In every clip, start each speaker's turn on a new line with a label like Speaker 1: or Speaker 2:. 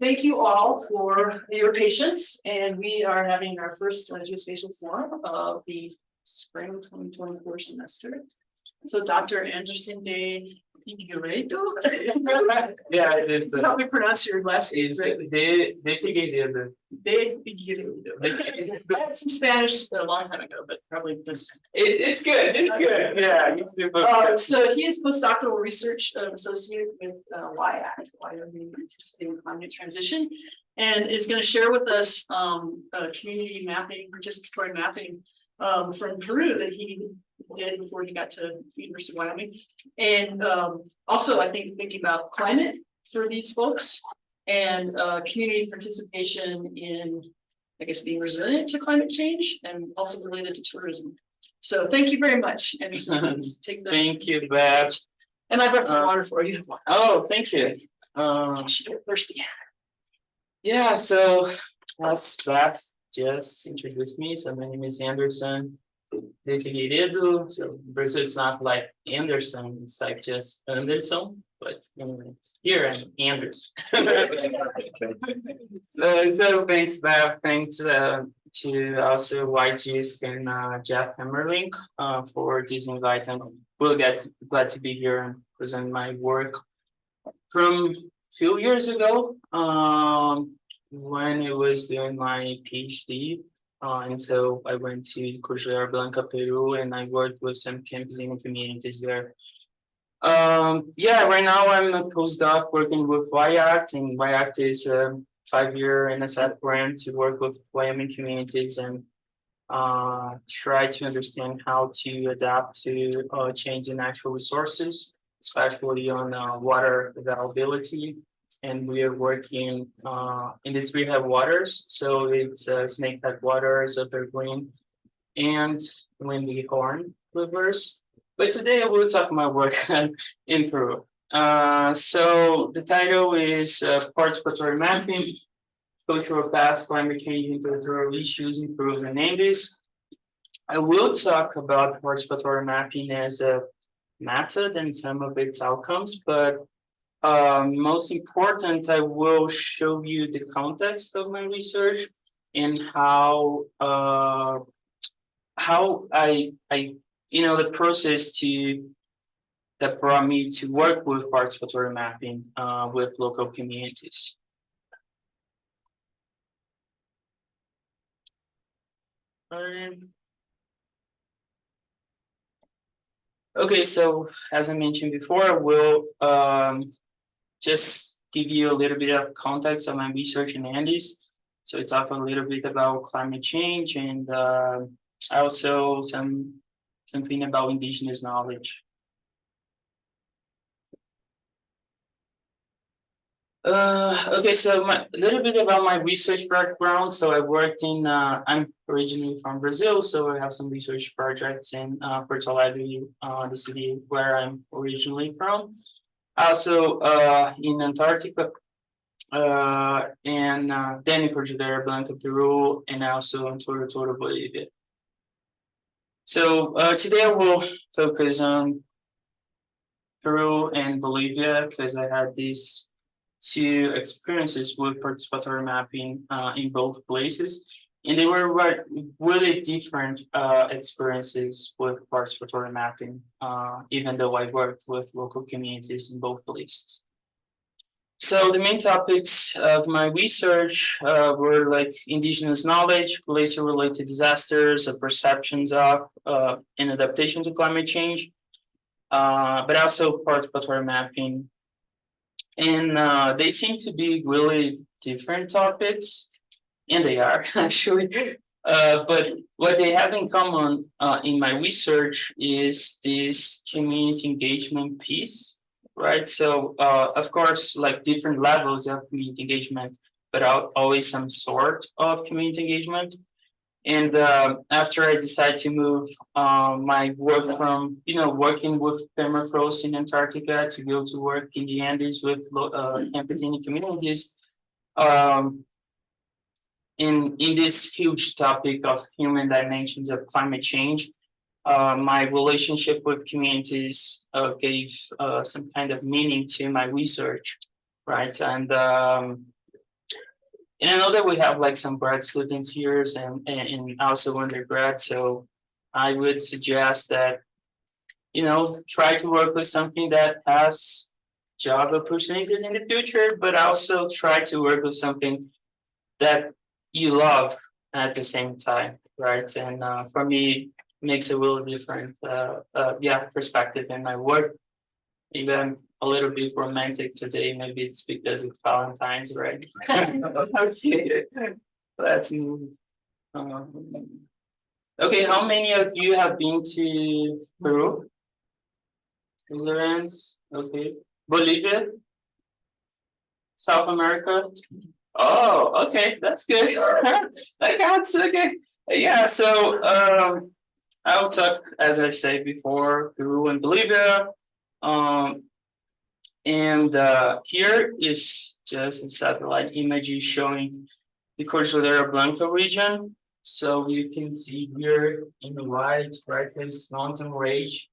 Speaker 1: Thank you all for your patience, and we are having our first geospatial forum of the spring 2024 semester. So Dr. Anderson de Figueiredo.
Speaker 2: Yeah, it's
Speaker 1: Help me pronounce your last name.
Speaker 2: de Figueiredo.
Speaker 1: De Figueiredo. I had some Spanish a long time ago, but probably just.
Speaker 2: It's good. It's good. Yeah.
Speaker 1: So he is postdoctoral research associate with WIACT, Wyoming Anticipating Climate Transition, and is going to share with us community mapping, participatory mapping from Peru that he did before he got to the University of Wyoming, and also I think thinking about climate for these folks and community participation in, I guess, being resilient to climate change and also related to tourism. So thank you very much, Anderson. Please take that.
Speaker 2: Thank you, Beth.
Speaker 1: And I brought some water for you.
Speaker 2: Oh, thanks you.
Speaker 1: Should get thirsty.
Speaker 2: Yeah, so as Beth just introduced me, so my name is Anderson de Figueiredo. So in Brazil, it's not like Anderson, it's like just Anderson, but here I'm Anderson. So thanks, Beth. Thanks to also YG's and Jeff Hammerlink for this invite. I'm really glad to be here and present my work from 2 years ago when I was doing my PhD. And so I went to Cordillera Blanca, Peru, and I worked with some campesino communities there. Yeah, right now I'm a postdoc working with WIACT, and WIACT is a 5-year NSF grant to work with Wyoming communities and try to understand how to adapt to change in natural resources, especially on water availability. And we are working in the 3 headwaters. So it's Snake Headwaters, Upper Green, and Windy Horn rivers. But today I will talk about work in Peru. So the title is Participatory Mapping, Cultural Past, Climate Change, and Territorial Issues in Peru and Andes. I will talk about participatory mapping as a method and some of its outcomes, but most important, I will show you the context of my research and how I the process that brought me to work with participatory mapping with local communities. Okay, so as I mentioned before, we'll just give you a little bit of context of my research in Andes. So we talk a little bit about climate change and also something about indigenous knowledge. Okay, so a little bit about my research background. So I worked in, I'm originally from Brazil, so I have some research projects in Porto Alegre, the city where I'm originally from. Also in Antarctica, and then in Cordillera Blanca, Peru, and also in Toro, Bolivia. So today I will focus on Peru and Bolivia because I had these 2 experiences with participatory mapping in both places. And they were really different experiences with participatory mapping, even though I worked with local communities in both places. So the main topics of my research were like indigenous knowledge, glacier-related disasters, perceptions of and adaptation to climate change, but also participatory mapping. And they seem to be really different topics, and they are actually. But what they have in common in my research is this community engagement piece, right? So of course, like different levels of community engagement, but always some sort of community engagement. And after I decided to move my work from, working with permafrost in Antarctica to go to work in the Andes with campesino communities, in this huge topic of human dimensions of climate change, my relationship with communities gave some kind of meaning to my research. right? And I know that we have like some grad students here and also undergrad, so I would suggest that, you know, try to work with something that has job opportunities in the future, but also try to work with something that you love at the same time, right? And for me, makes a really different, perspective in my work. Even a little bit romantic today. Maybe it's because it's Valentine's, right? Okay, let's move. Okay, how many of you have been to Peru? Netherlands, okay. Bolivia, South America. Oh, okay, that's good. That counts. Okay, yeah. So I'll talk, as I said before, Peru and Bolivia. Um, and here is just a satellite image showing the Cordillera Blanca region. So you can see here in the white, right, this mountain range.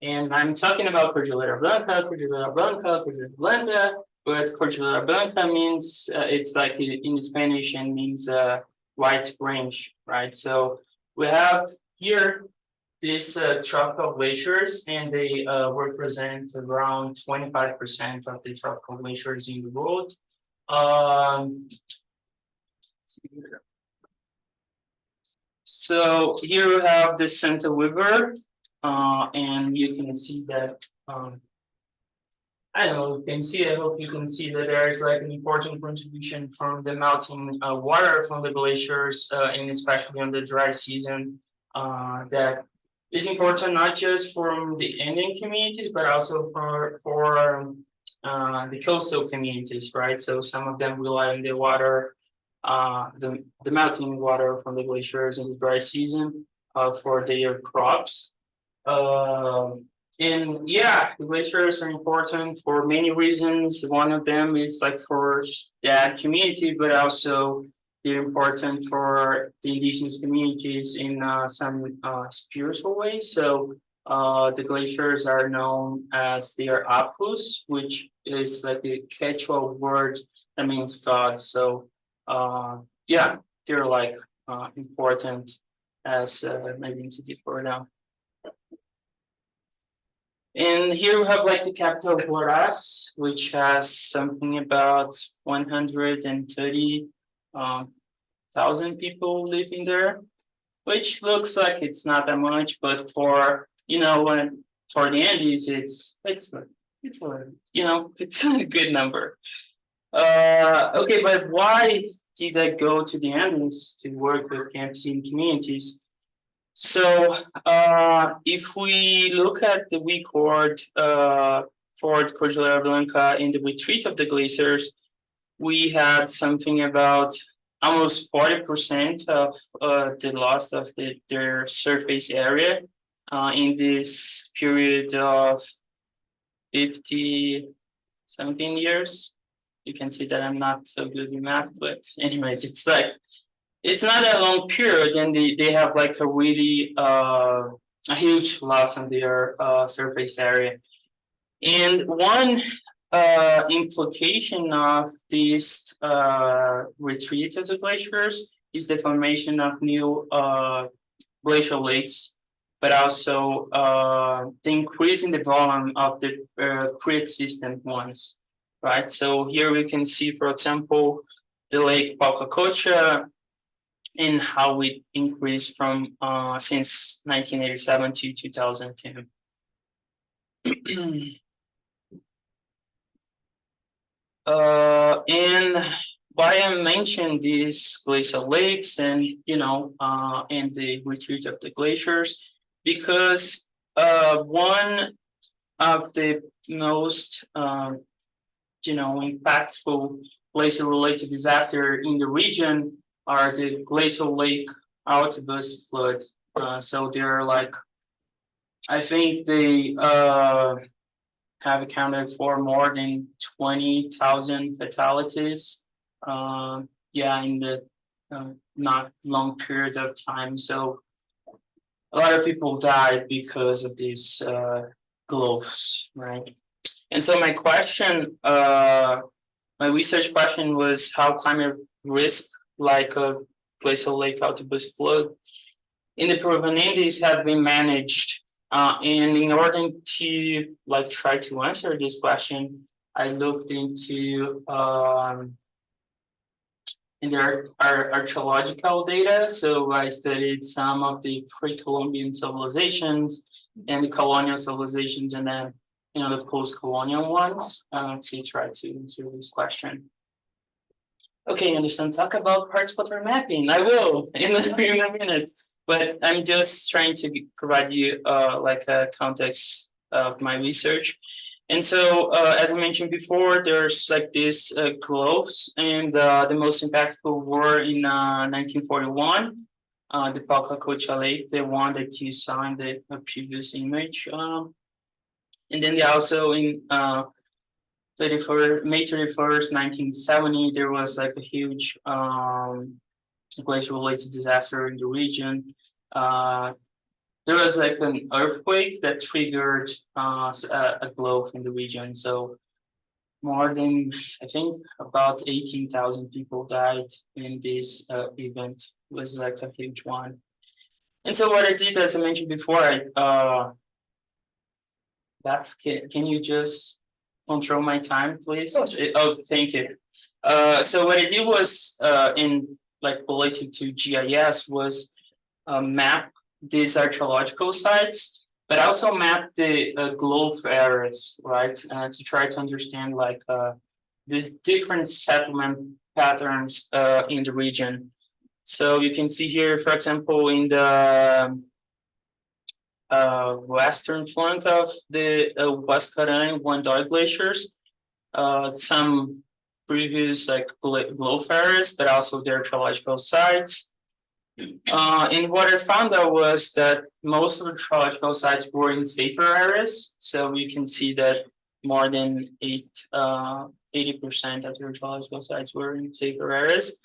Speaker 2: And I'm talking about Cordillera Blanca, Cordillera Blanca, Cordillera Blanca, but Cordillera Blanca means it's like in Spanish and means white range, right? So we have here these tropical glaciers, and they represent around 25% of the tropical glaciers in the world. So here we have the Santa River, and you can see that, I don't know, you can see, I hope you can see that there is like an important contribution from the melting water from the glaciers, and especially on the dry season, that is important not just from the Indian communities, but also for the coastal communities, right? So some of them rely on the water, the melting water from the glaciers in the dry season for their crops. And yeah, the glaciers are important for many reasons. One of them is like for that community, but also they're important for the indigenous communities in some spiritual ways. So the glaciers are known as their apus, which is like a Quechua word that means God. So yeah, they're like important as maybe into for now. And here we have like the capital of Huaraz, which has something about 130,000 people living there, which looks like it's not that much, but for, you know, when for the Andes, it's you know, it's a good number. Okay, but why did I go to the Andes to work with campesine communities? So if we look at the record for the Cordillera Blanca in the retreat of the glaciers, we had something about almost 40% of the loss of their surface area in this period of 50 something years. You can see that I'm not so good in math, but anyways, it's like, it's not a long period, and they have like a really a huge loss on their surface area. And one implication of this retreat of the glaciers is the formation of new glacial lakes, but also the increase in the volume of the pre-existent ones, right? So here we can see, for example, the lake Palcacocha, and how it increased from since 1987 to 2010. And why I mentioned these glacial lakes and, you know, and the retreat of the glaciers, because one of the most, you know, impactful glacial related disaster in the region are the glacial lake outburst flood. So they're like, I think they have accounted for more than 20,000 fatalities. Yeah, in the not long period of time. So a lot of people died because of these glows, right? And so my question My research question was how climate risk, like a glacial lake outburst flood in the Peruvian Andes, have been managed. And in order to like try to answer this question, I looked into in their archaeological data. So I studied some of the pre-Columbian civilizations and the colonial civilizations, and then the post-colonial ones to try to answer this question. Okay, Anderson, talk about participatory mapping. I will in a minute, but I'm just trying to provide you like a context of my research. And so, as I mentioned before, there's like these globes, and the most impactful were in 1941, the Palcacocha Lake, the one that you saw in the previous image. And then they also in May 31st, 1970, there was like a huge glacial-related disaster in the region. There was like an earthquake that triggered a globe in the region. So more than, I think, about 18,000 people died in this event. It was like a huge one. And so what I did, as I mentioned before, Beth, can you just control my time, please? Oh, thank you. So what I did was in like related to GIS was map these archaeological sites, but also map the globe areas, right? To try to understand like these different settlement patterns in the region. So you can see here, for example, in the western flank of the Huascarán and Guandar glaciers, some previous like globe areas, but also their archaeological sites. And what I found out was that most of the archaeological sites were in safer areas. So you can see that more than 80% of the archaeological sites were in safer areas.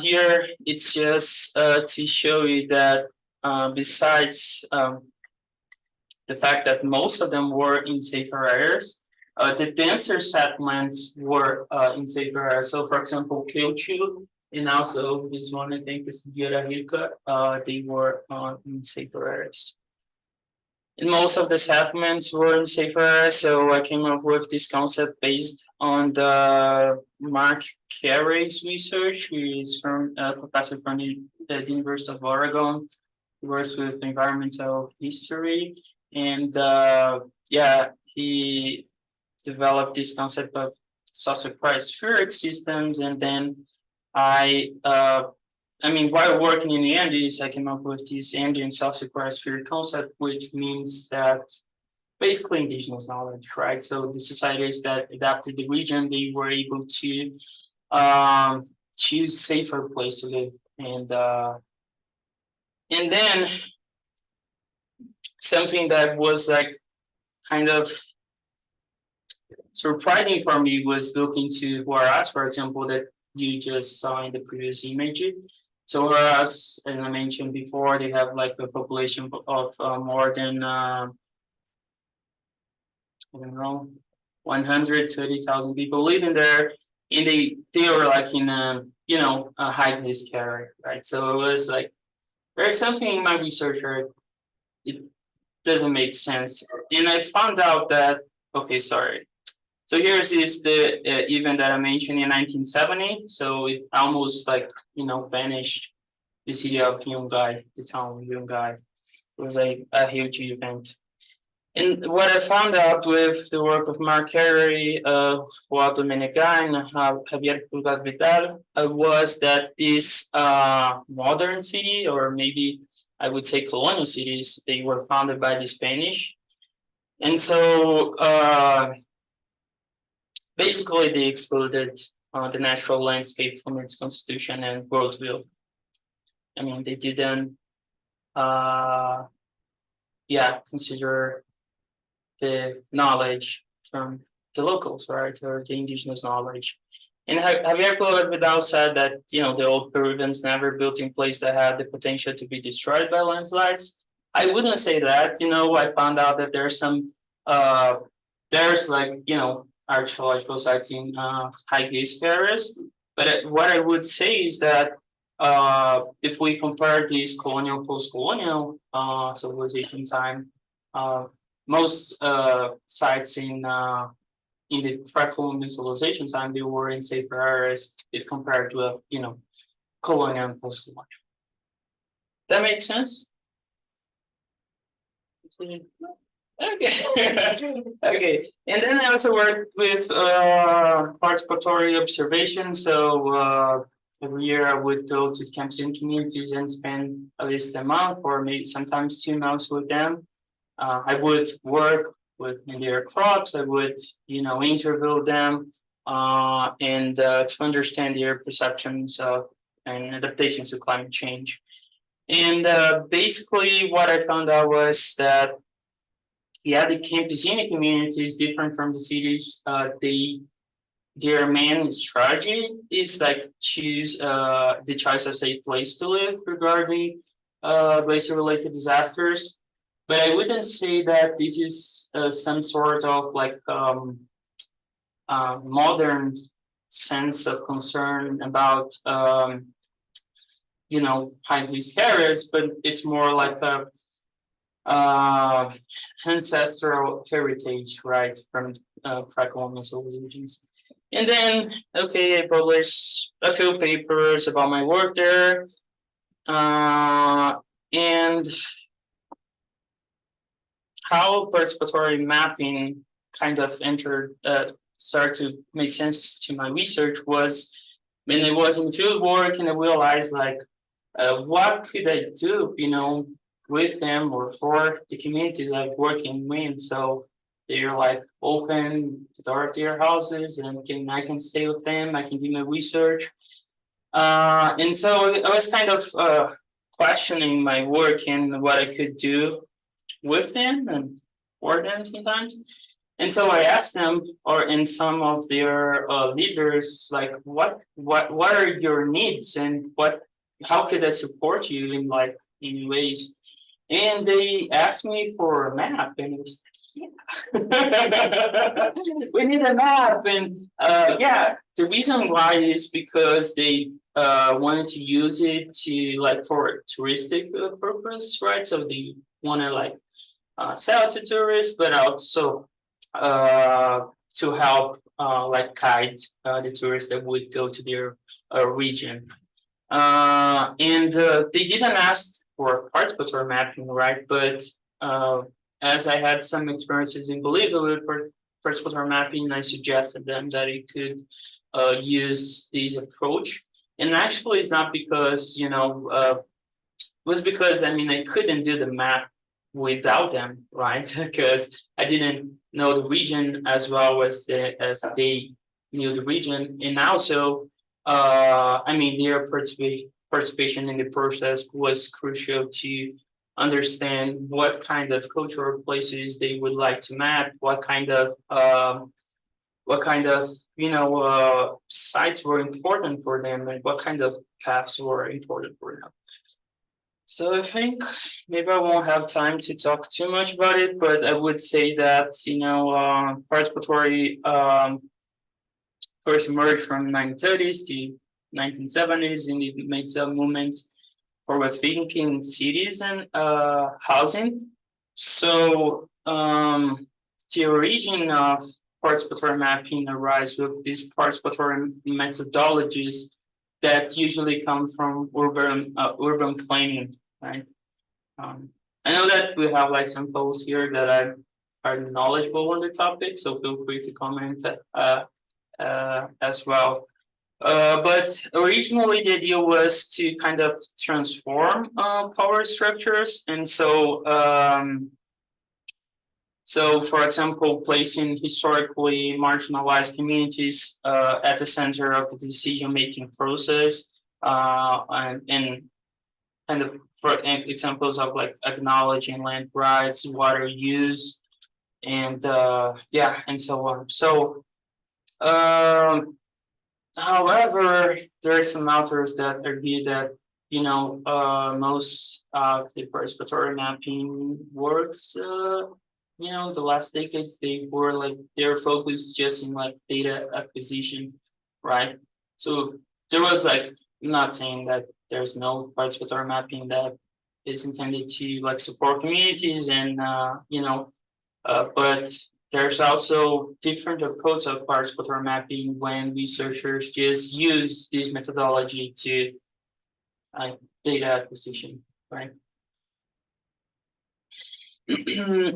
Speaker 2: Here, it's just to show you that besides the fact that most of them were in safer areas, the denser settlements were in safer areas. So, for example, Queuchu, and also this one, I think, is Tierra Rica, they were in safer areas. And most of the settlements were in safer areas, so I came up with this concept based on the Mark Carey's research, who is from a professor from the University of Oregon, who works with environmental history, and yeah, he developed this concept of socio-cryospheric systems, and then I mean, while working in the Andes, I came up with this Andean socio-cryospheric concept, which means that basically indigenous knowledge, right? So the societies that adapted the region, they were able to choose safer place to live, and then something that was like kind of surprising for me was looking to Huaraz, for example, that you just saw in the previous image. So Huaraz, as I mentioned before, they have like a population of more than I don't know, 130,000 people living there, and they were like in a a high risk area, right? So it was like there's something in my research where it doesn't make sense, and I found out that sorry. So here's the event that I mentioned in 1970. So it almost like vanished the city of Yungay, the town of Yungay. It was a huge event. And what I found out with the work of Mark Carey, Waldo Menegai, and Javier Pulgar Vidal was that this modern city, or maybe I would say colonial cities, they were founded by the Spanish. And so basically they excluded the natural landscape from its constitution and worldview. I mean, they didn't consider the knowledge from the locals, right, or the indigenous knowledge. And Javier Pulgar Vidal said that the old Peruvians never built in place that had the potential to be destroyed by landslides. I wouldn't say that. I found out that there's some there's like archaeological sites in high risk areas. But what I would say is that if we compare these colonial, post-colonial civilization time, most sites in the pre-colonial civilization time, they were in safer areas if compared to colonial and post-colonial. That makes sense? Okay. Okay. And then I also work with participatory observation. So every year I would go to campesino communities and spend at least a month or maybe sometimes 2 months with them. I would work with their crops. I would, interview them and to understand their perceptions of and adaptations to climate change. And basically, what I found out was that, the campesino community is different from the cities. Their main strategy is like choose the choice of safe place to live regarding glacier-related disasters. But I wouldn't say that this is some sort of like modern sense of concern about high risk areas, but it's more like a ancestral heritage, right, from pre-colonial civilizations. And then, okay, I published a few papers about my work there, and how participatory mapping kind of started to make sense to my research was when I was in field work and I realized like, what could I do, with them or for the communities I'm working with. So they're like open the door of their houses and I can stay with them, I can do my research. And so I was kind of questioning my work and what I could do with them and for them sometimes. And so I asked them, or in some of their leaders, like, what are your needs and how could I support you in any ways? And they asked me for a map, and it was like, yeah, we need a map. And the reason why is because they wanted to use it to for touristic purpose, right? So they want to sell to tourists, but also to help guide the tourists that would go to their region. And they didn't ask for participatory mapping, right? But as I had some experiences in Bolivia with participatory mapping, I suggested them that it could use this approach. And actually, it's not because it was because I couldn't do the map without them, right? Because I didn't know the region as well as they knew the region, and also their participation in the process was crucial to understand what kind of cultural places they would like to map, what kind of sites were important for them, and what kind of paths were important for them. So I think maybe I won't have time to talk too much about it, but I would say that participatory first emerged from 1930s to 1970s, and it made some movements forward thinking in cities and housing. So the origin of participatory mapping arises with these participatory methodologies that usually come from urban planning, right? I know that we have some folks here that are knowledgeable on the topic, so feel free to comment as well. But originally the idea was to kind of transform power structures, and so for example, placing historically marginalized communities at the center of the decision-making process, and kind of for examples of acknowledging land rights, water use, and and so on. So however, there are some authors that argue that most of the participatory mapping works the last decades, they were like, they're focused just in like data acquisition, right? So there was like, I'm not saying that there's no participatory mapping that is intended to like support communities and, but there's also different approach of participatory mapping when researchers just use this methodology to data acquisition, right?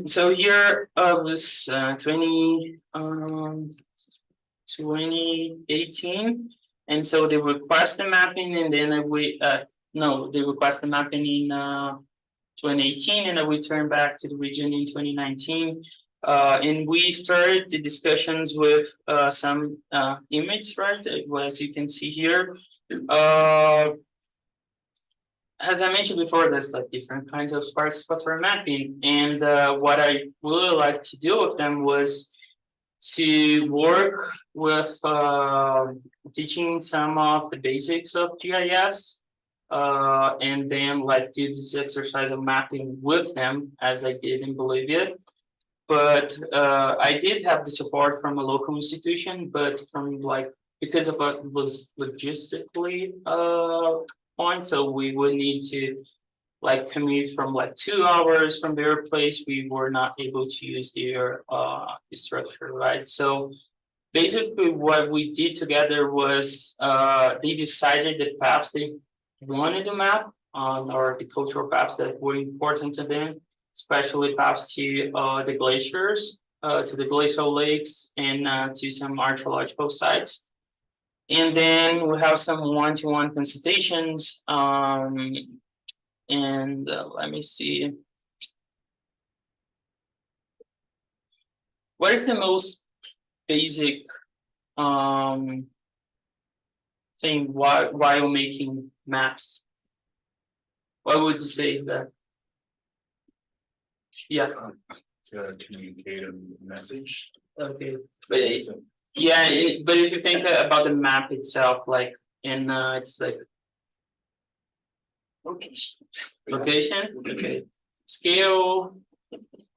Speaker 2: So here was 2018, and so they request the mapping, and then they request the mapping in 2018, and then we turn back to the region in 2019. And we started the discussions with some images, right? As you can see here. As I mentioned before, there's like different kinds of participatory mapping, and what I really like to do with them was to work with teaching some of the basics of GIS, and then like do this exercise of mapping with them, as I did in Bolivia. But I did have the support from a local institution, but from like, because of what was logistically point, so we would need to like commute from like 2 hours from their place. We were not able to use their structure, right? So basically what we did together was they decided the paths they wanted to map on, or the cultural paths that were important to them, especially paths to the glaciers, to the glacial lakes, and to some archaeological sites. And then we have some one-to-one consultations. And let me see. What is the most basic thing while making maps? What would you say that? Yeah.
Speaker 3: To communicate a message.
Speaker 2: Okay. But but if you think about the map itself, like it's like location, okay, scale.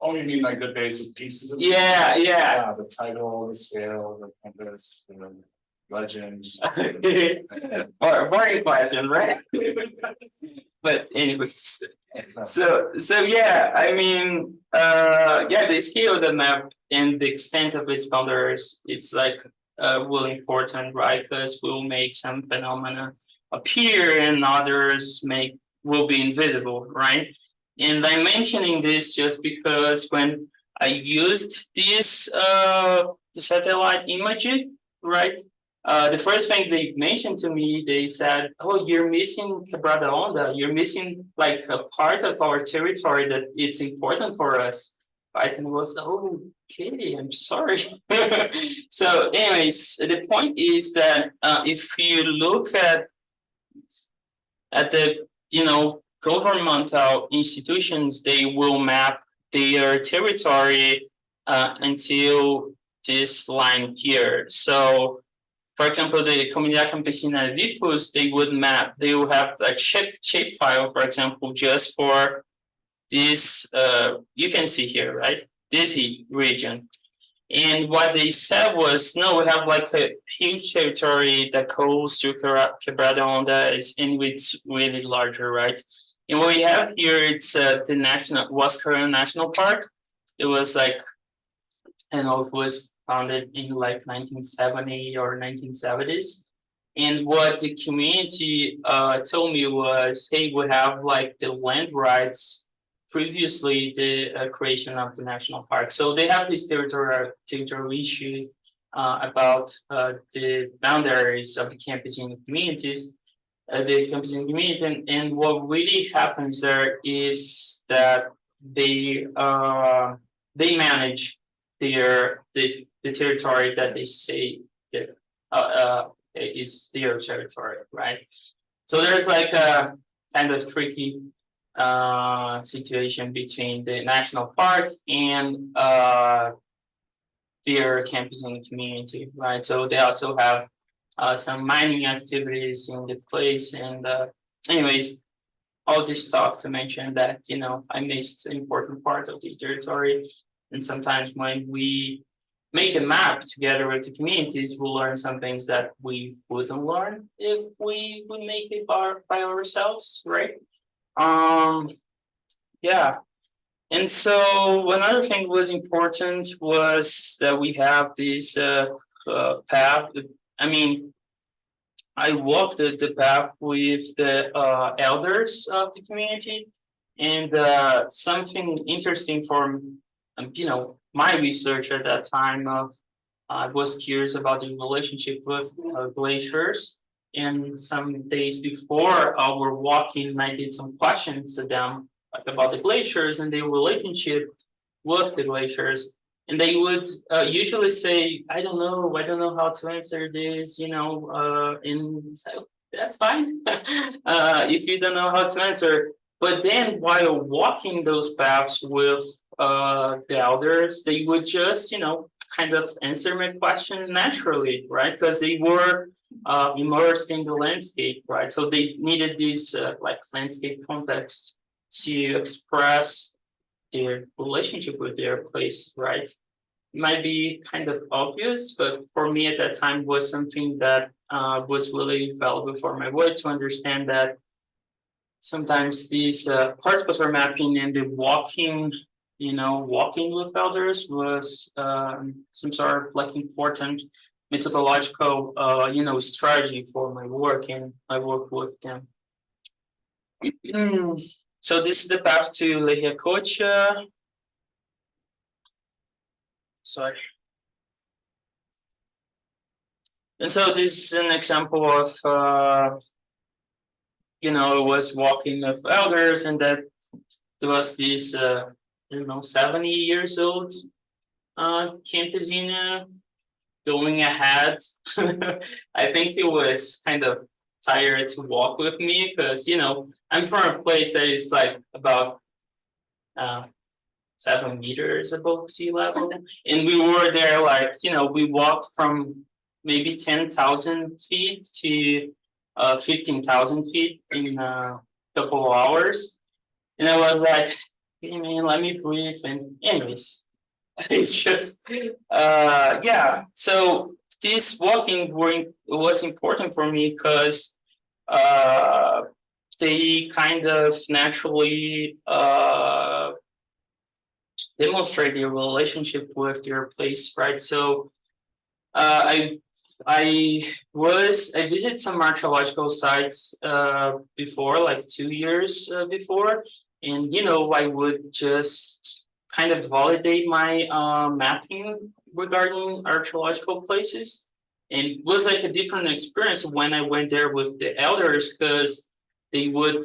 Speaker 3: Oh, you mean like the basic pieces of it?
Speaker 2: Yeah.
Speaker 3: The title, the scale, the compass, the legend.
Speaker 2: Or boring question, right? But anyways, so yeah, I mean, the scale of the map and the extent of its boundaries, it's like really important, right? Because we'll make some phenomena appear and others will be invisible, right? And I'm mentioning this just because when I used this the satellite imaging, right? The first thing they mentioned to me, they said, "Oh, you're missing Quebrada Onda. You're missing like a part of our territory that it's important for us." Right? And I was, "Oh, okay, I'm sorry." So, anyways, the point is that if you look at the governmental institutions, they will map their territory until this line here. So, for example, the Comunidade Campesina de Vicus, they will have like shape file, for example, just for this, you can see here, right? This region. And what they said was, no, we have like a huge territory that goes through Quebrada Onda, and it's really larger, right? And what we have here, it's the Huascarán National Park. It was like, I don't know if it was founded in like 1970 or 1970s. And what the community told me was, hey, we have like the land rights previously the creation of the national park. So they have this territorial issue about the boundaries of the campesino communities, the campesino community, and what really happens there is that they manage the territory that they say that is their territory, right? So there's like a kind of tricky situation between the national park and their campesino community, right? So they also have some mining activities in the place, and anyways, all this talk to mention that I missed an important part of the territory. And sometimes when we make a map together with the communities, we'll learn some things that we wouldn't learn if we would make it by ourselves, right? Yeah. And so another thing was important was that we have this path. I mean, I walked the path with the elders of the community, and something interesting for my research at that time. I was curious about the relationship with glaciers, and some days before our walking, I did some questions to them about the glaciers and their relationship with the glaciers. And they would usually say, I don't know how to answer this, and so that's fine if you don't know how to answer. But then while walking those paths with the elders, they would just, kind of answer my question naturally, right? Because they were immersed in the landscape, right? So they needed this landscape context to express their relationship with their place, right? It might be kind of obvious, but for me at that time was something that was really valuable for my work to understand that sometimes these participatory mapping and the walking with elders was some sort of important methodological strategy for my work, and I work with them. So this is the path to Lehiacocha. Sorry. And so this is an example of, was walking with elders, and that there was this, 70 years old campesino going ahead. I think he was kind of tired to walk with me because, I'm from a place that is like about 7 meters above sea level. And we were there we walked from maybe 10,000 feet to 15,000 feet in a couple of hours. And I was like, hey man, let me breathe. And anyways, it's just, yeah. So this walking was important for me because they kind of naturally demonstrate your relationship with your place, right? So I visited some archaeological sites before, like 2 years before, and I would just kind of validate my mapping regarding archaeological places. And it was like a different experience when I went there with the elders, because they would,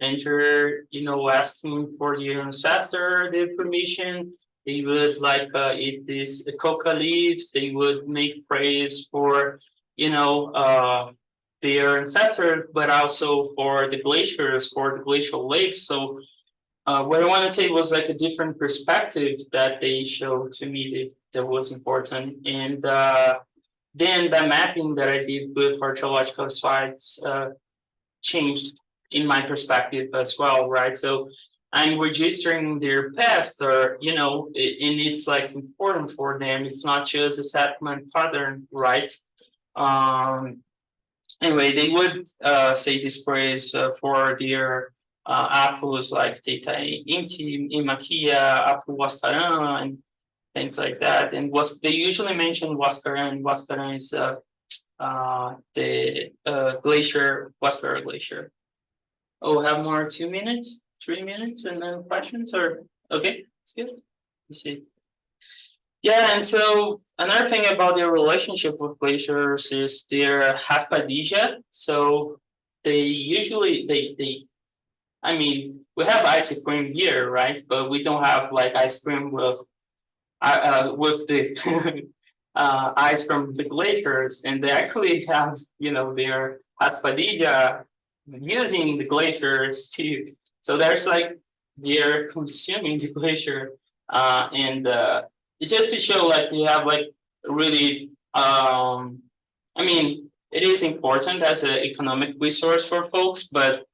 Speaker 2: enter, asking for the ancestor their permission. They would eat these coca leaves. They would make prayers for, their ancestor, but also for the glaciers, for the glacial lakes. So what I want to say was like a different perspective that they showed to me that was important. And then the mapping that I did with archaeological sites changed in my perspective as well, right? So I'm registering their past, or and it's like important for them. It's not just a settlement pattern, right? Anyway, they would say this praise for their apples like Teta Inti, Imakia, Apu Waskaran, and things like that. And they usually mention Waskaran. Waskaran is the glacier, Huascara Glacier. Oh, have more 2 minutes, 3 minutes, and then questions, or okay, that's good. You see. Yeah, and so another thing about their relationship with glaciers is their raspadilla. So they usually I mean, we have ice cream here, right? But we don't have like ice cream with the ice from the glaciers, and they actually have their raspadilla using the glaciers too. So there's they're consuming the glacier, and it's just to show they have really I mean, it is important as an economic resource for folks, but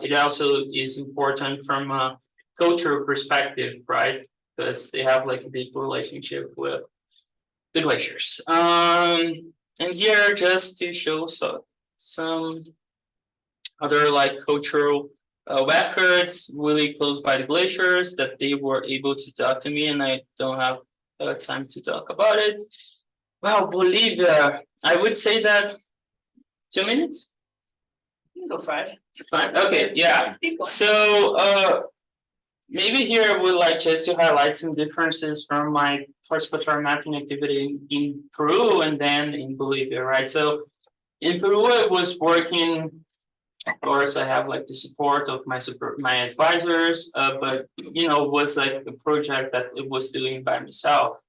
Speaker 2: it also is important from a cultural perspective, right? because they have like a deep relationship with the glaciers. And here just to show some other like cultural records really close by the glaciers that they were able to talk to me, and I don't have time to talk about it. Well, Bolivia, I would say that 2 minutes.
Speaker 1: You can go 5.
Speaker 2: Fine. Okay, yeah.
Speaker 1: Keep going.
Speaker 2: So maybe here I would like just to highlight some differences from my participatory mapping activity in Peru and then in Bolivia, right? So in Peru, I was working. Of course, I have like the support of my advisors, but was like a project that it was doing by myself.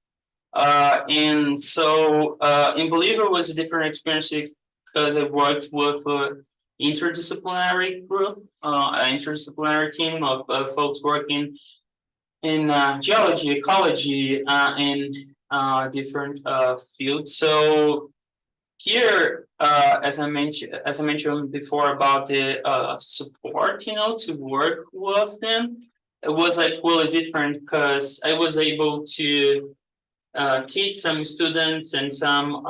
Speaker 2: And so in Bolivia was a different experience because I worked with an interdisciplinary group, an interdisciplinary team of folks working in geology, ecology, and different fields. So here, as I mentioned before about the support, to work with them, it was like really different because I was able to teach some students and some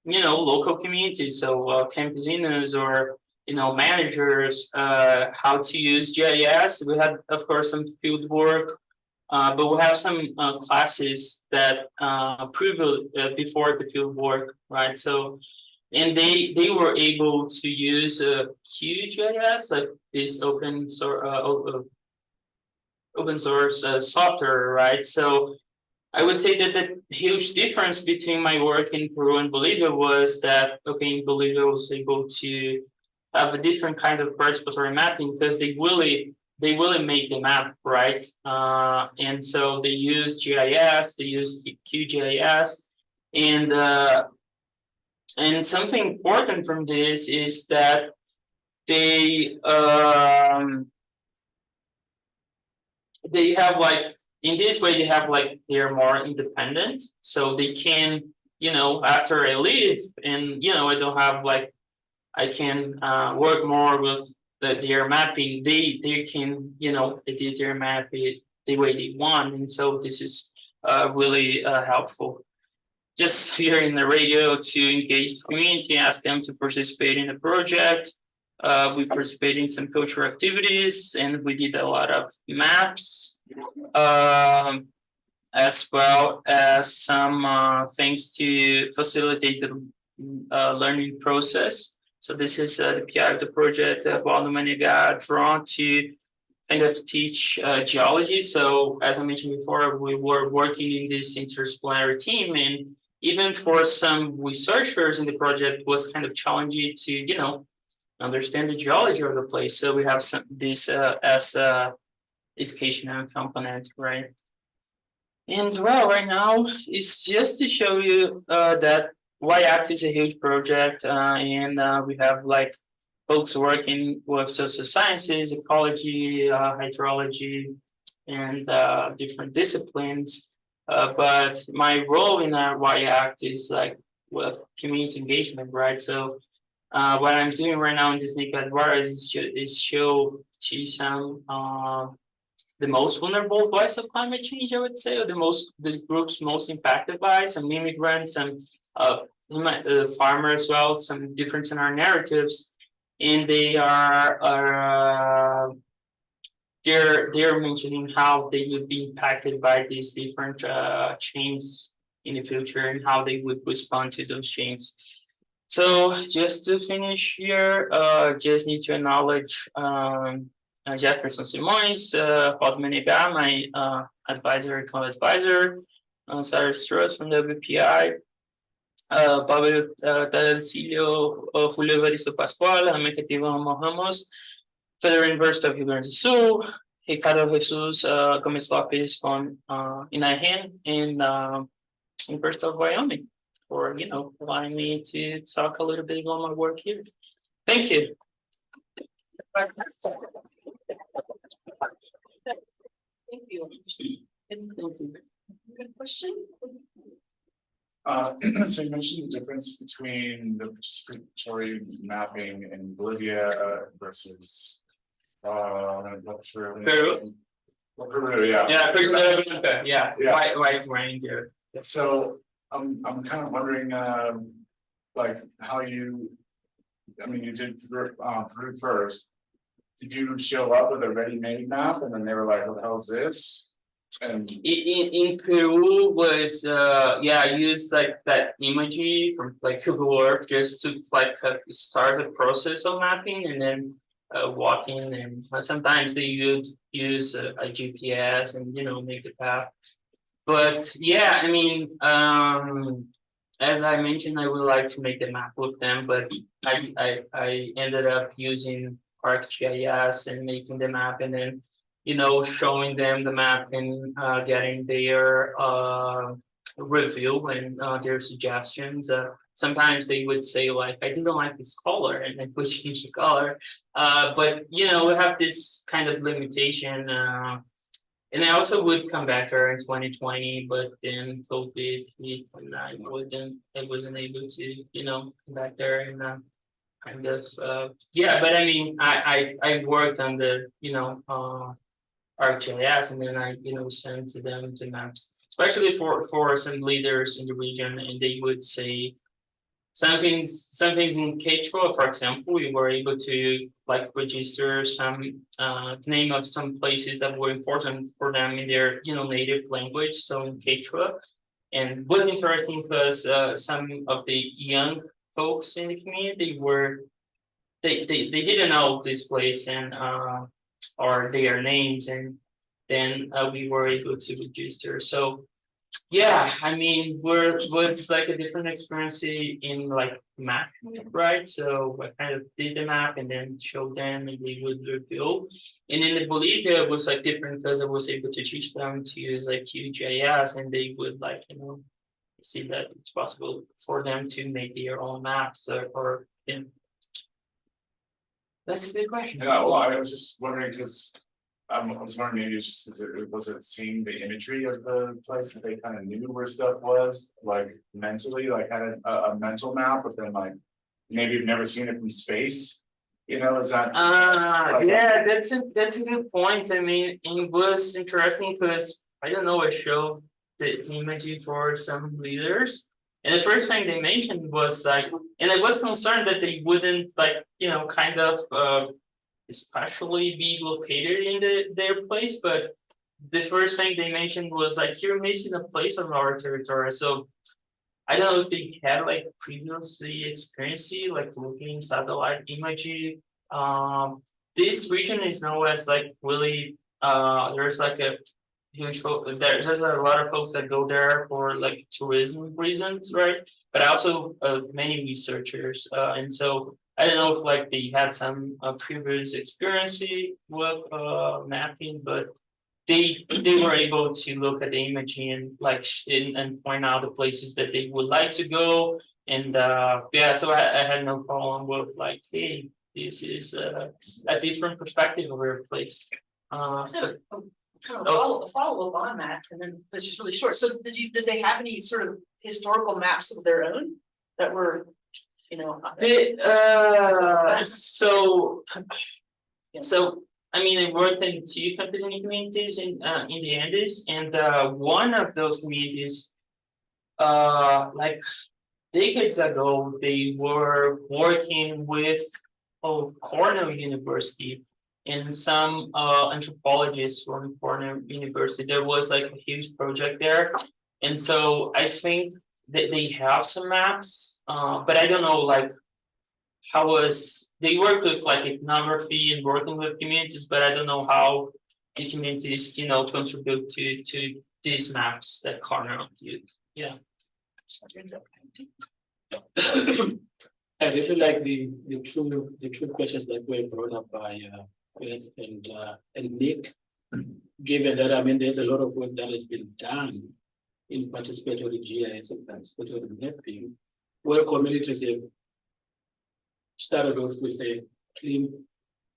Speaker 2: local communities, so campesinos or managers, how to use GIS. We had, of course, some field work. But we have some classes that before the field work, right? So, and they were able to use a QGIS, like this open source software, right? So, I would say that the huge difference between my work in Peru and Bolivia was that, okay, in Bolivia I was able to have a different kind of participatory mapping because they really make the map, right? And so they use GIS, they use QGIS, and something important from this is that they have like, in this way, they have like, they're more independent. So they can, after I leave and, I don't have like, I can work more with their mapping. They can, edit their map the way they want. And so this is really helpful. Just here in the radio to engage the community, ask them to participate in the project. We participated in some cultural activities and we did a lot of maps, as well as some things to facilitate the learning process. So this is the PI of the project, Valdo Manegar, drawn to kind of teach geology. So as I mentioned before, we were working in this interdisciplinary team, and even for some researchers in the project was kind of challenging to, understand the geology of the place. So we have this as a educational component, right? And well, right now it's just to show you that Y-Act is a huge project, and we have like folks working with social sciences, ecology, hydrology, and different disciplines. But my role in Y-Act is like with community engagement, right? So what I'm doing right now in this Nick Advars is show to some the most vulnerable voice of climate change, I would say, or the groups most impacted by some immigrants, some farmers as well, some difference in our narratives, and they are they're mentioning how they would be impacted by these different chains in the future and how they would respond to those chains. So just to finish here, just need to acknowledge Jefferson Simões, Valdo Manegar, my advisor, co-advisor, Sarah Strauss from WPI, Pablo Tadalcillo, Julio Evaristo Pascual, Amekativo Ramos, Federal University of Rio Grande do Sul, Ricardo Jesus Gomes Lopes from INAHEN, and University of Wyoming, for allowing me to talk a little bit about my work here. Thank you.
Speaker 1: Thank you. Good question.
Speaker 3: So you mentioned the difference between the participatory mapping in Bolivia versus
Speaker 2: Peru.
Speaker 3: Well, Peru, yeah.
Speaker 2: Yeah, Cordillera Blanca, yeah,
Speaker 3: Yeah.
Speaker 2: white reindeer.
Speaker 3: So I'm kind of wondering, like how you, I mean, you did Peru first. Did you show up with a ready-made map and then they were like, what the hell is this? And
Speaker 2: In Peru was yeah, I used like that imagery from like Google Earth just to like start the process of mapping and then walking, and sometimes they use a GPS and make the path. But yeah, I mean, as I mentioned, I would like to make the map with them, but I ended up using ArcGIS and making the map, and then showing them the map and getting their review and their suggestions. Sometimes they would say like, I didn't like this color, and then would change the color. But we have this kind of limitation. And I also would come back there in 2020, but then COVID hit and I wasn't able to, come back there and kind of yeah. But I mean, I worked on the ArcGIS, and then I sent to them the maps, especially for some leaders in the region, and they would say some things in Quechua, for example. We were able to like register some name of some places that were important for them in their native language, so in Quechua. And what's interesting because some of the young folks in the community they didn't know this place and or their names, and then we were able to register. So yeah, I mean, it's like a different experience in like mapping, right? So I kind of did the map and then showed them, and they would review. And in the Bolivia, it was like different because I was able to teach them to use like QGIS, and they would like see that it's possible for them to make their own maps or That's a good question.
Speaker 3: yeah, well, I was just wondering because I was wondering maybe it's just because was it seeing the imagery of the place that they kind of knew where stuff was, like mentally, like had a mental map, but then like maybe you've never seen it from space. Is that?
Speaker 2: Yeah, that's a good point. I mean, it was interesting because I don't know, I showed the imagery for some leaders, and the first thing they mentioned was like, and I was concerned that they wouldn't like, kind of especially be located in their place, but the first thing they mentioned was like, you're missing a place on our territory. So I don't know if they had like previously experience like looking satellite imagery. This region is known as like really there's like a huge there's a lot of folks that go there for like tourism reasons, right? But also many researchers, and so I don't know if like they had some previous experience with mapping, but they were able to look at the imaging and like and point out the places that they would like to go, and yeah, so I had no problem with like, hey, this is a different perspective of your place.
Speaker 1: So kind of a follow up on that, and then it's just really short. So did they have any sort of historical maps of their own that were
Speaker 2: so I mean, I worked in 2 campesino communities in the Andes, and one of those communities, like decades ago, they were working with Cornell University and some anthropologists from Cornell University. There was like a huge project there, and so I think that they have some maps, but I don't know like how they work with like ethnography and working with communities, but I don't know how the communities contribute to these maps that Cornell used. Yeah.
Speaker 4: I really like the two questions that were brought up by and Nick. Given that, I mean, there's a lot of work that has been done in participatory GIS and participatory mapping, where communities have started off with a clean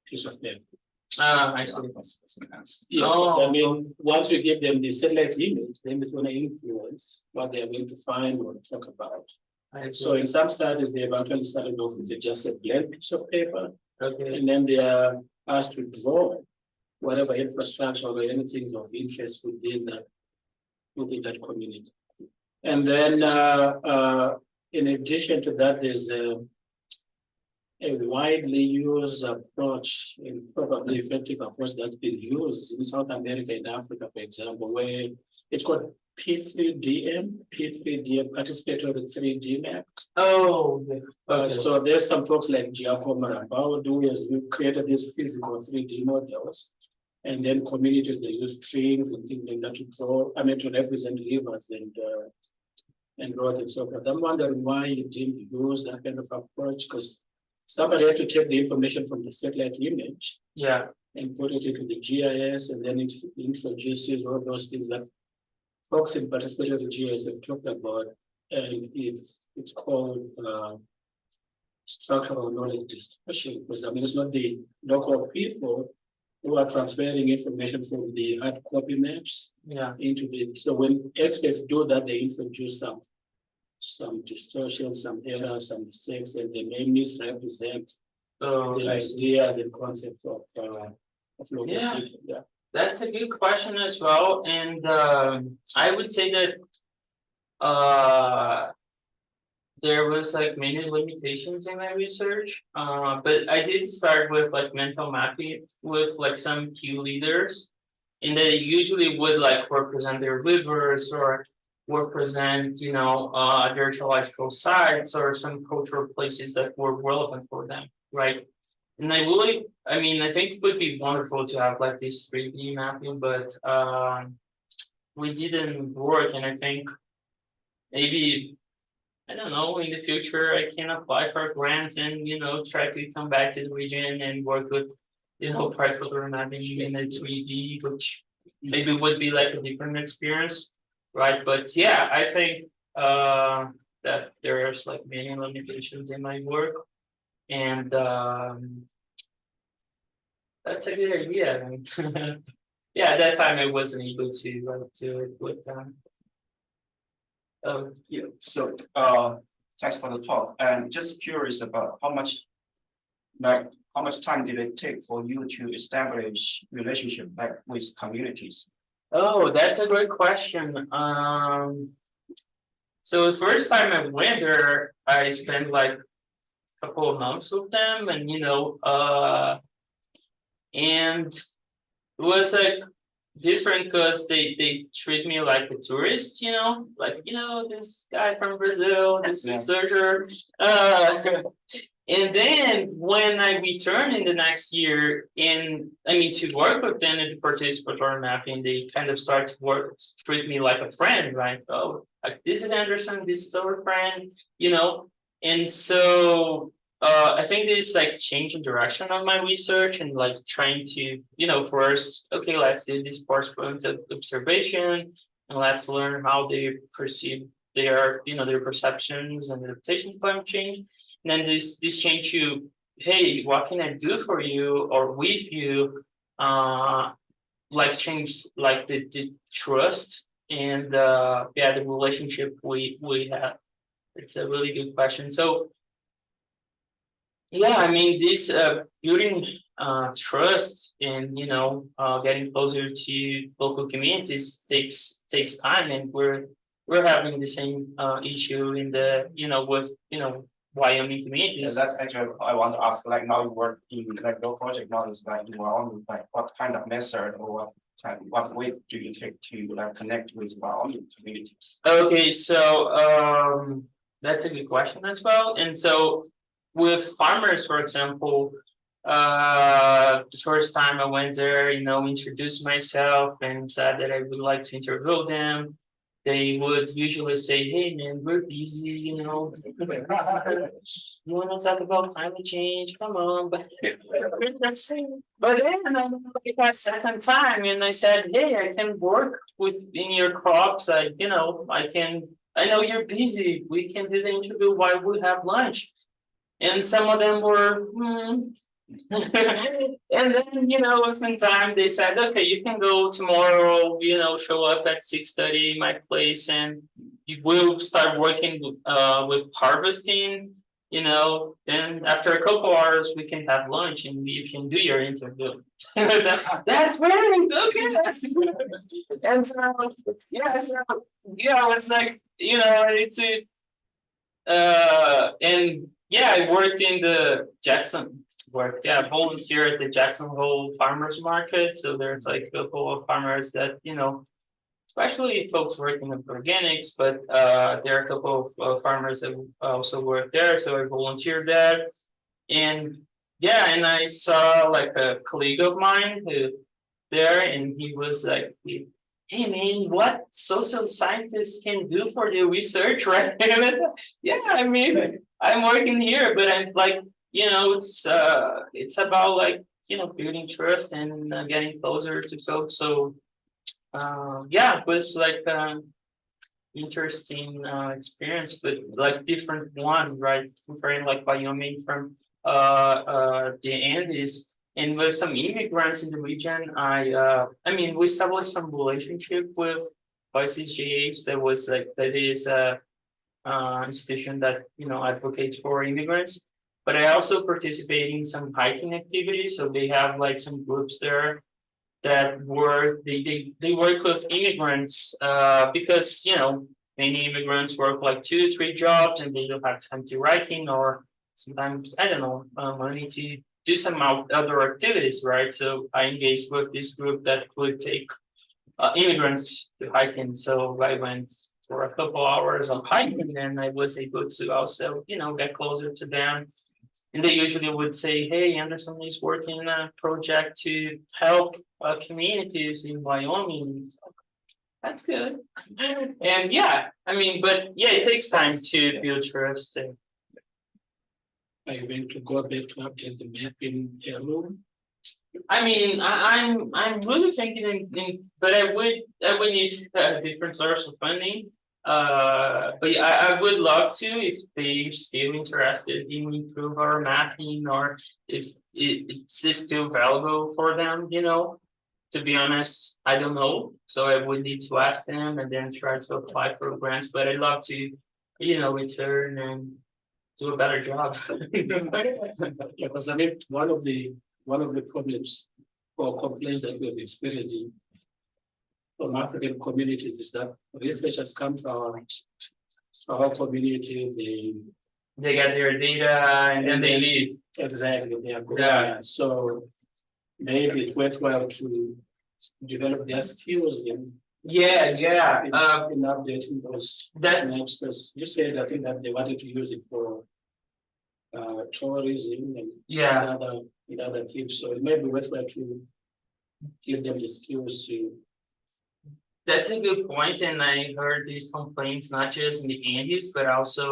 Speaker 4: piece of paper.
Speaker 2: I see.
Speaker 4: Yeah, I mean, once you give them the satellite image, then it's going to influence what they are going to find or talk about. So in some studies, they have actually started off with just a blank piece of paper,
Speaker 2: Okay.
Speaker 4: and then they are asked to draw whatever infrastructure or anything of interest within that community. And then in addition to that, there's a widely used approach and probably effective approach that's been used in South America and Africa, for example, where it's called P3DM, participatory 3D map.
Speaker 2: Oh, okay.
Speaker 4: So there's some folks like Giacomo Rambao who created these physical 3D models. And then communities, they use strings and things like that to represent rivers and roads and so forth. I'm wondering why you didn't use that kind of approach, because somebody had to take the information from the satellite image,
Speaker 2: Yeah,
Speaker 4: and put it into the GIS, and then it introduces all those things that folks in participatory GIS have talked about, and it's called structural knowledge distortion, because it's not the local people who are transferring information from the hard copy maps
Speaker 2: yeah.
Speaker 4: into so when experts do that, they introduce some distortion, some errors, some mistakes, and they may misrepresent the ideas and concepts of local people. Yeah.
Speaker 2: That's a good question as well, and I would say that there was like many limitations in my research, but I did start with like mental mapping with like some key leaders, and they usually would like represent their rivers or represent, their geological sites or some cultural places that were relevant for them, right? And I think it would be wonderful to have like this 3D mapping, but we didn't work, and I think maybe, I don't know, in the future I can apply for grants and try to come back to the region and work with participatory mapping in the 3D, which maybe would be like a different experience, right? But yeah, I think that there's like many limitations in my work, and that's a good idea. Yeah, at that time I wasn't able to do it with them.
Speaker 5: Yeah, so thanks for the talk. And just curious about how much time did it take for you to establish relationship with communities?
Speaker 2: Oh, that's a great question. So the first time I went there, I spent like a couple of months with them, and and it was like different because they treat me like a tourist, this guy from Brazil, this researcher. And then when I returned in the next year, to work with them in the participatory mapping, they kind of start to treat me like a friend, right? Oh, like this is Anderson, this is our friend, and so I think this like change in direction of my research and like trying to, first, okay, let's do this point of observation and let's learn how they perceive their perceptions and adaptation to climate change. And then this change to, hey, what can I do for you or with you? Like change like the trust and the relationship we have. It's a really good question. So yeah, this building trust and getting closer to local communities takes time, and we're having the same issue in the with Wyoming communities.
Speaker 5: And that's actually I want to ask. Like now you work in like your project now is like in Wyoming. Like what kind of method or what way do you take to like connect with Wyoming communities?
Speaker 2: Okay, so that's a good question as well. And so with farmers, for example, the first time I went there, introduced myself and said that I would like to interview them. They would usually say, "Hey man, we're busy, you want to talk about climate change? Come on." But then I got second time and I said, "Hey, I can work in your crops. I know you're busy. We can do the interview while we have lunch." And some of them were, and then, within time, they said, okay, you can go tomorrow, show up at 6:30 my place, and you will start working with harvesting you know, then after a couple hours, we can have lunch and you can do your interview. That's right, okay, that's. And so, yeah, so, yeah, it's like, you know, it's a, and yeah, I worked in the volunteer at the Jackson Hole Farmers Market, so there's like a couple of farmers that, you know, especially folks working with organics, but there are a couple of farmers that also work there, so I volunteered there. And yeah, and I saw like a colleague of mine who there, and he was like, hey man, what social scientists can do for the research, right? And I thought, yeah, I mean, I'm working here, but I'm like, you know, it's about like, you know, building trust and getting closer to folks. So yeah, it was like interesting experience, but like different one, right? Comparing like Wyoming from the Andes. And with some immigrants in the region, I mean, we established some relationship with YCGH. That is a institution that, you know, advocates for immigrants. But I also participate in some hiking activities. So they have like some groups there that work. They work with immigrants because, you know, many immigrants work like 2 to 3 jobs and they don't have time to hiking, or sometimes, I don't know, money to do some outdoor activities, right? So I engaged with this group that would take immigrants to hiking. So I went for a couple hours of hiking, and I was able to also, you know, get closer to them. And they usually would say, hey, Anderson is working on a project to help communities in Wyoming. That's good. And yeah, I mean, but yeah, it takes time to build trust.
Speaker 4: Are you going to go back to update the map in Peru?
Speaker 2: I mean, I'm really thinking, but I would need a different source of funding. But yeah, I would love to if they're still interested in improve our mapping, or if it's still valuable for them, you know. To be honest, I don't know. So I would need to ask them and then try to apply for grants. But I'd love to, you know, return and do a better job.
Speaker 4: Yeah, because I mean, one of the problems or complaints that we have experienced from African communities is that researchers come to our community,
Speaker 2: They get their data and then they leave.
Speaker 4: Exactly, they are going.
Speaker 2: Yeah.
Speaker 4: So maybe it's worthwhile to develop their skills in
Speaker 2: Yeah.
Speaker 4: in updating those
Speaker 2: That's-
Speaker 4: maps, because you said I think that they wanted to use it for tourism and
Speaker 2: Yeah.
Speaker 4: other things. So it may be worthwhile to give them the skills to.
Speaker 2: That's a good point, and I heard these complaints not just in the Andes, but also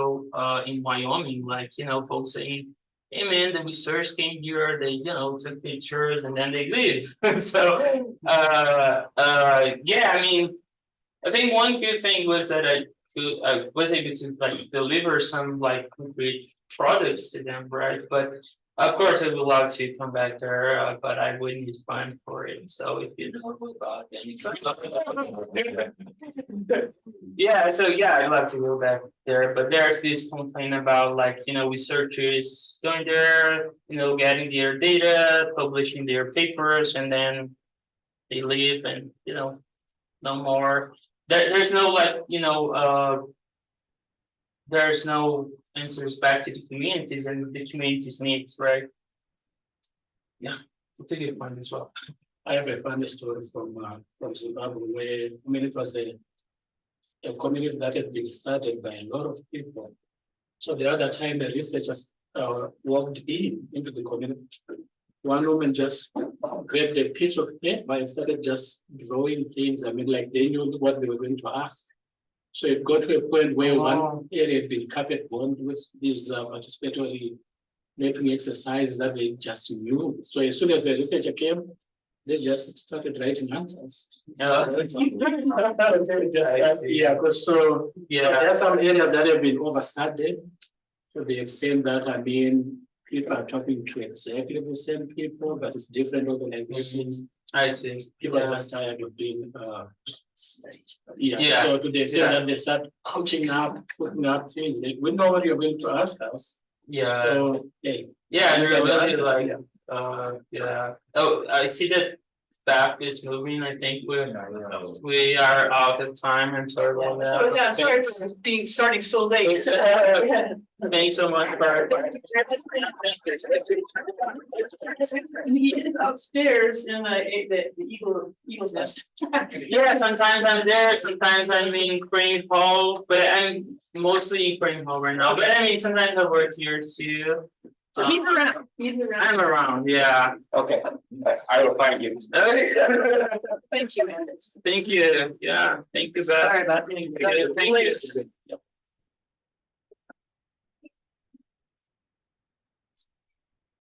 Speaker 2: in Wyoming. Like, you know, folks saying, "Hey, man, the research came here. They, you know, took pictures and then they leave." So, yeah, I mean, I think one good thing was that I was able to like deliver some like concrete products to them, right? But of course, I would love to come back there, but I would need fund for it. So if you know about anything, yeah. So yeah, I'd love to go back there. But there's this complaint about like, you know, researchers going there, you know, getting their data, publishing their papers, and then they leave, and you know, no more. There's no like, you know, there's no answers back to the communities and the communities' needs, right? Yeah, it's a good point as well.
Speaker 4: I have a funny story from Zimbabwe where, I mean, it was a community that had been started by a lot of people. So the other time the researchers walked into the community, one woman just grabbed a piece of paper and started just drawing things. I mean, like they knew what they were going to ask. So it got to a point where one area had been carpet bombed with these participatory mapping exercises that they just knew. So as soon as the researcher came, they just started writing answers. Yeah, because so there are some areas that have been overstudied to the extent that, I mean, people are talking to exactly the same people, but it's different organizations.
Speaker 2: I see.
Speaker 4: People are just tired of being
Speaker 2: Yeah.
Speaker 4: So to the extent that they start coaching up, putting up things, we know what you're going to ask us.
Speaker 2: Yeah,
Speaker 4: So, hey.
Speaker 2: yeah, they're really
Speaker 4: Yeah.
Speaker 2: like, yeah. Oh, I see that back is moving. I think we are out of time. I'm sorry about that.
Speaker 1: Oh, yeah, sorry for being starting so late.
Speaker 2: Thanks so much for.
Speaker 1: He is upstairs in the eagle's nest.
Speaker 2: Yeah, sometimes I'm there, sometimes I'm in Crane Hall, but I'm mostly in Crane Hall right now. But I mean, sometimes I work here too.
Speaker 1: So he's around, he's around.
Speaker 2: I'm around, yeah.
Speaker 5: Okay, I will find you.
Speaker 1: Thank you, man.
Speaker 2: Thank you, yeah, thank you, Zach.
Speaker 1: Sorry about being.
Speaker 2: Thank you.